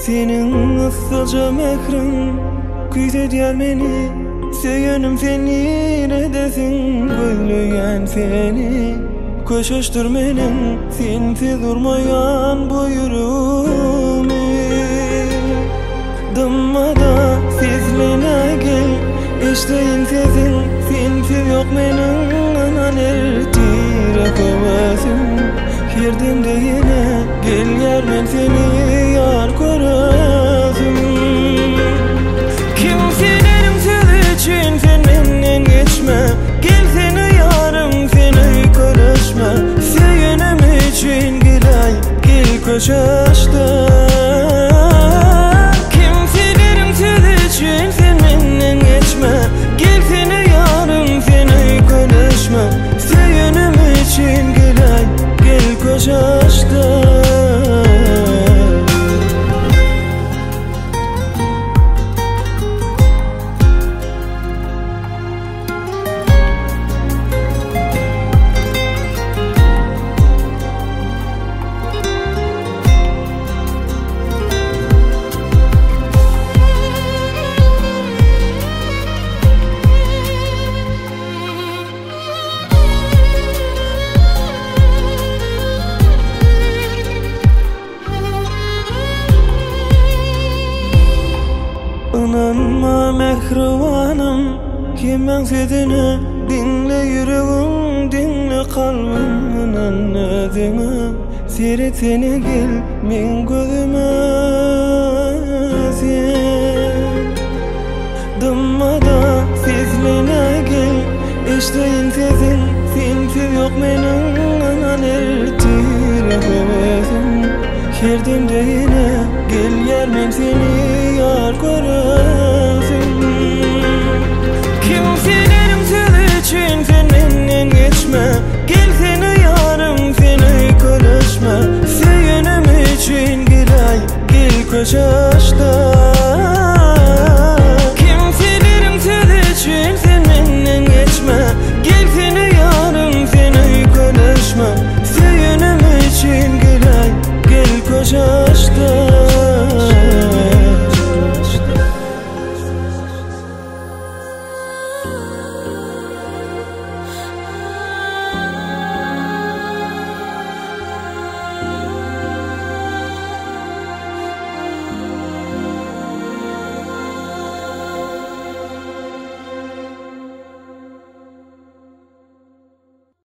Senin ıssalca mehrin Küydediyor beni Söyönüm seni nedesin Gülüyen seni Koşuştur menin Sensiz durmayan bu yürümü Dımmada sizline gel İşteyin sesin Sensiz yok menin Anan ertire kovasim Girdimde yine Gel yer men seni yar korasım Kimselerim söz için sen benden geçme Gel seni yarım seni karışma Söyönüm için gilay gel koşuşta Kimselerim söz için sen benden geçme Gel seni yarım seni karışma Söyönüm için gilay gel koşuşta İnanma mehribanım Kimin sözüne Dinle yüreğim dinle kalbim İnan özüme Seyret seni gel min gözüme Sen Dımmada sizline gel İşteyin sesin Sensiz yok menin Anan ertire kovasim Girdimde yine Gel yer men seni yar korasım Kimselerim söz için sen benden geçme Gel seni yarım seni karışma Söyönüm için gilay gel koşuşta